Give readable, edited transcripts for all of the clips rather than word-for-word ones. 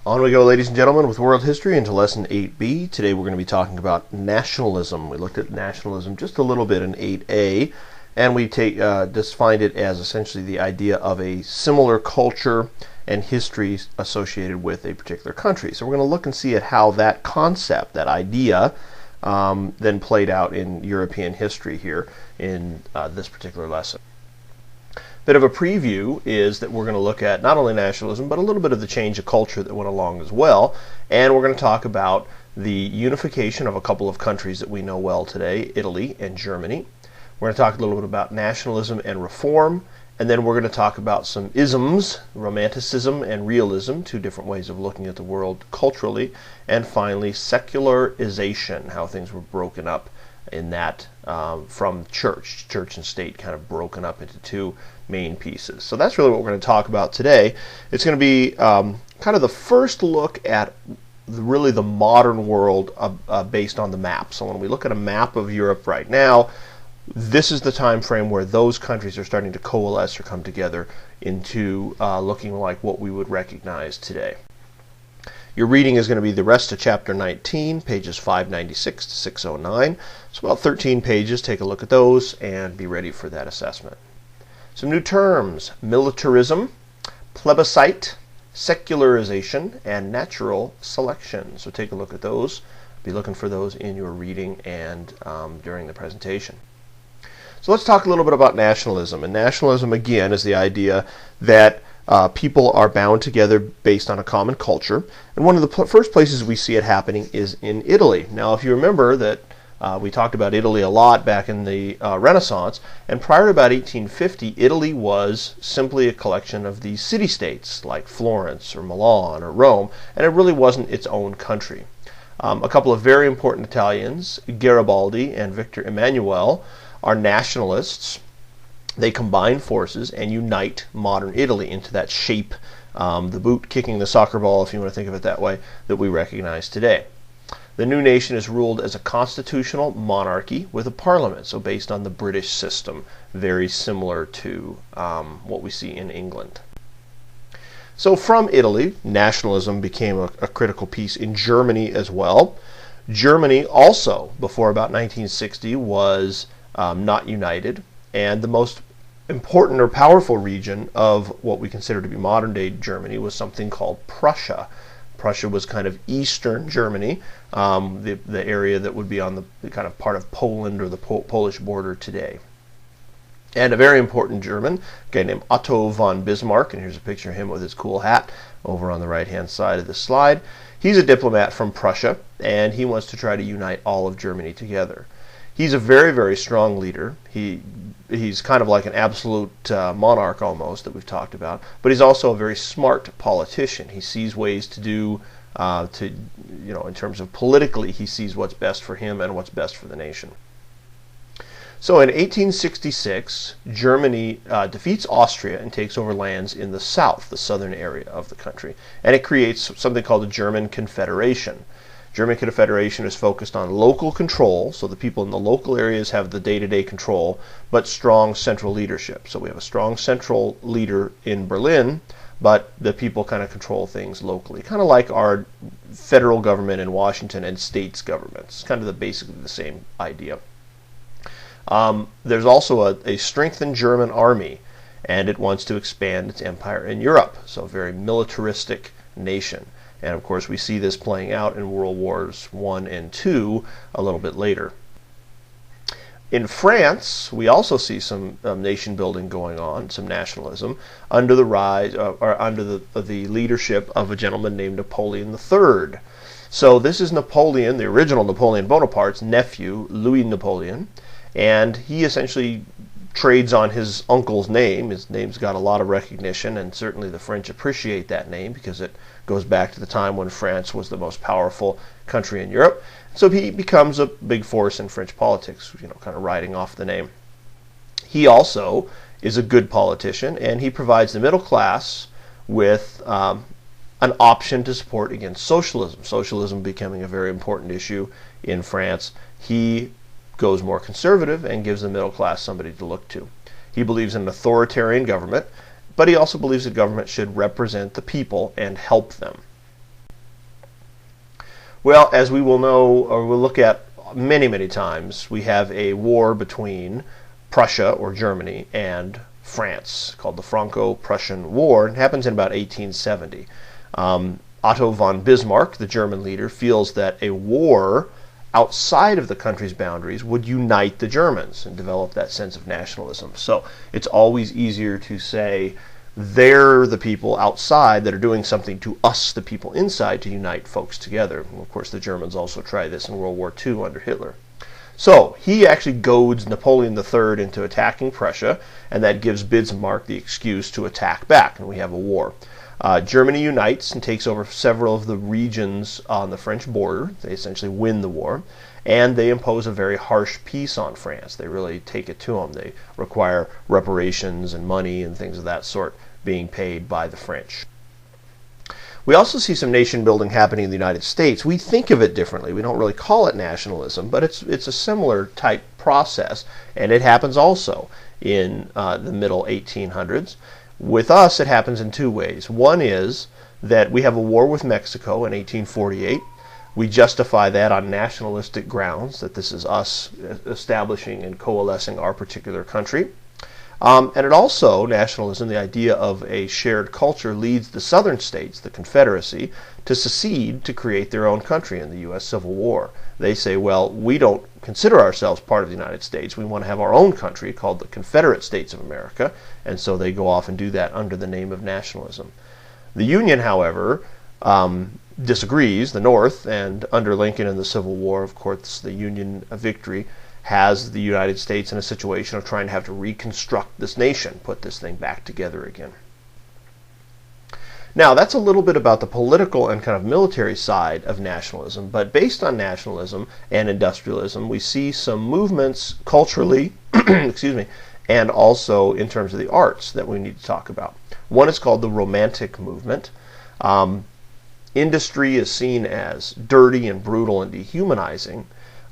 On we go, ladies and gentlemen, with world history into lesson 8b. Today we're going to be talking about nationalism. We looked at nationalism just a little bit in 8a, and we defined it as essentially the idea of a similar culture and history associated with a particular country. So we're going to look and see at how that concept, that idea, then played out in European history here in this particular lesson. Bit of a preview is that we're going to look at not only nationalism, but a little bit of the change of culture that went along as well. And we're going to talk about the unification of a couple of countries that we know well today, Italy and Germany. We're going to talk a little bit about nationalism and reform. And then we're going to talk about some isms, romanticism and realism, two different ways of looking at the world culturally. And finally, secularization, how things were broken up in that from church and state, kind of broken up into two main pieces. So that's really what we're going to talk about today. It's going to be kind of the first look at really the modern world based on the map. So when we look at a map of Europe right now, this is the time frame where those countries are starting to coalesce or come together into looking like what we would recognize today. Your reading is going to be the rest of chapter 19, pages 596 to 609. It's about 13 pages. Take a look at those and be ready for that assessment. Some new terms: militarism, plebiscite, secularization, and natural selection. So take a look at those. Be looking for those in your reading and during the presentation. So let's talk a little bit about nationalism. And nationalism, again, is the idea that people are bound together based on a common culture. And one of the first places we see it happening is in Italy. Now, if you remember that we talked about Italy a lot back in the Renaissance, and prior to about 1850, Italy was simply a collection of these city-states like Florence or Milan or Rome, and it really wasn't its own country. A couple of very important Italians, Garibaldi and Victor Emmanuel, are nationalists. They combine forces and unite modern Italy into that shape, the boot kicking the soccer ball, if you want to think of it that way, that we recognize today. The new nation is ruled as a constitutional monarchy with a parliament, so based on the British system, very similar to what we see in England. So from Italy, nationalism became a critical piece in Germany as well. Germany also, before about 1960, was not united, and the most important or powerful region of what we consider to be modern-day Germany was something called Prussia. Prussia was kind of eastern Germany, the area that would be on the kind of part of Poland or the Polish border today. And a very important German, a guy named Otto von Bismarck, and here's a picture of him with his cool hat over on the right-hand side of the slide. He's a diplomat from Prussia, and he wants to try to unite all of Germany together. He's a very, very strong leader. He's kind of like an absolute monarch almost that we've talked about, but he's also a very smart politician. He sees ways to do, in terms of politically, he sees what's best for him and what's best for the nation. So in 1866, Germany defeats Austria and takes over lands in the south, the southern area of the country, and it creates something called the German Confederation. German Confederation is focused on local control, so the people in the local areas have the day-to-day control, but strong central leadership. So we have a strong central leader in Berlin, but the people kind of control things locally, kind of like our federal government in Washington and states governments. Kind of basically the same idea. There's also a strengthened German army, and it wants to expand its empire in Europe, so a very militaristic nation. And of course, we see this playing out in World Wars I and II a little bit later. In France, we also see some nation building going on, some nationalism, under the rise or under the leadership of a gentleman named Napoleon III. So this is Napoleon, the original Napoleon Bonaparte's nephew, Louis Napoleon, and he essentially trades on his uncle's name. His name's got a lot of recognition, and certainly the French appreciate that name because it goes back to the time when France was the most powerful country in Europe. So he becomes a big force in French politics, kind of riding off the name. He also is a good politician, and he provides the middle class with an option to support against socialism. Socialism becoming a very important issue in France. He goes more conservative and gives the middle class somebody to look to. He believes in an authoritarian government, but he also believes that government should represent the people and help them. Well, as we will know, or we'll look at many, many times, we have a war between Prussia, or Germany, and France, called the Franco-Prussian War. It happens in about 1870. Otto von Bismarck, the German leader, feels that a war outside of the country's boundaries would unite the Germans and develop that sense of nationalism. So it's always easier to say they're the people outside that are doing something to us, the people inside, to unite folks together. And of course, the Germans also tried this in World War II under Hitler. So he actually goads Napoleon III into attacking Prussia, and that gives Bismarck the excuse to attack back, and we have a war. Germany unites and takes over several of the regions on the French border. They essentially win the war, and they impose a very harsh peace on France. They really take it to them. They require reparations and money and things of that sort being paid by the French. We also see some nation building happening in the United States. We think of it differently. We don't really call it nationalism, but it's a similar type process, and it happens also in the middle 1800s. With us, it happens in two ways. One is that we have a war with Mexico in 1848. We justify that on nationalistic grounds, that this is us establishing and coalescing our particular country. And it also, nationalism, the idea of a shared culture, leads the southern states, the Confederacy, to secede to create their own country in the U.S. Civil War. They say, well, we don't consider ourselves part of the United States. We want to have our own country called the Confederate States of America, and so they go off and do that under the name of nationalism. The Union, however, disagrees, the North, and under Lincoln in the Civil War, of course, the Union victory has the United States in a situation of trying to have to reconstruct this nation, put this thing back together again. Now, that's a little bit about the political and kind of military side of nationalism, but based on nationalism and industrialism, we see some movements culturally, excuse me, and also in terms of the arts that we need to talk about. One is called the Romantic movement. Industry is seen as dirty and brutal and dehumanizing.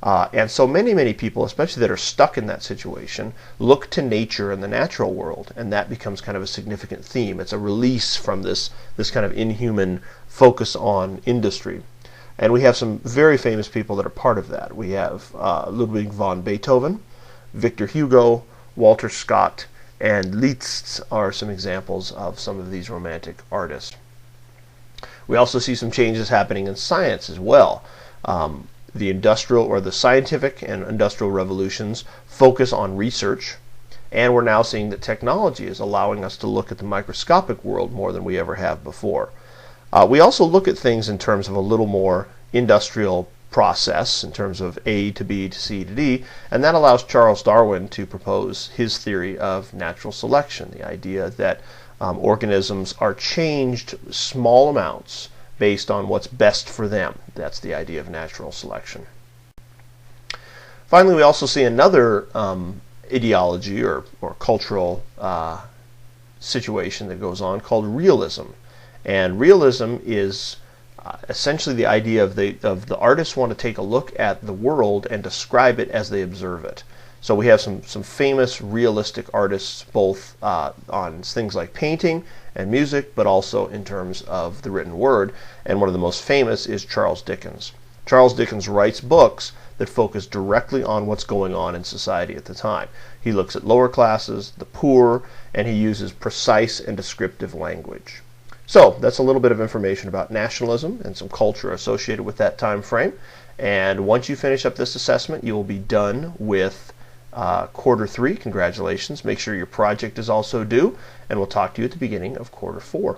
And so many people, especially that are stuck in that situation, look to nature and the natural world, and that becomes kind of a significant theme. It's a release from this kind of inhuman focus on industry. And we have some very famous people that are part of that. We have Ludwig von Beethoven, Victor Hugo, Walter Scott, and Liszt are some examples of some of these romantic artists. We also see some changes happening in science as well. The industrial or the scientific and industrial revolutions focus on research, and we're now seeing that technology is allowing us to look at the microscopic world more than we ever have before. We also look at things in terms of a little more industrial process, in terms of A to B to C to D, and that allows Charles Darwin to propose his theory of natural selection, the idea that organisms are changed small amounts based on what's best for them. That's the idea of natural selection. Finally, we also see another ideology or cultural situation that goes on called realism. And realism is essentially the idea of the artists want to take a look at the world and describe it as they observe it. So we have some famous realistic artists, both on things like painting and music, but also in terms of the written word. And one of the most famous is Charles Dickens. Charles Dickens writes books that focus directly on what's going on in society at the time. He looks at lower classes, the poor, and he uses precise and descriptive language. So that's a little bit of information about nationalism and some culture associated with that time frame. And once you finish up this assessment, you will be done with quarter 3. Congratulations. Make sure your project is also due, and we'll talk to you at the beginning of quarter 4.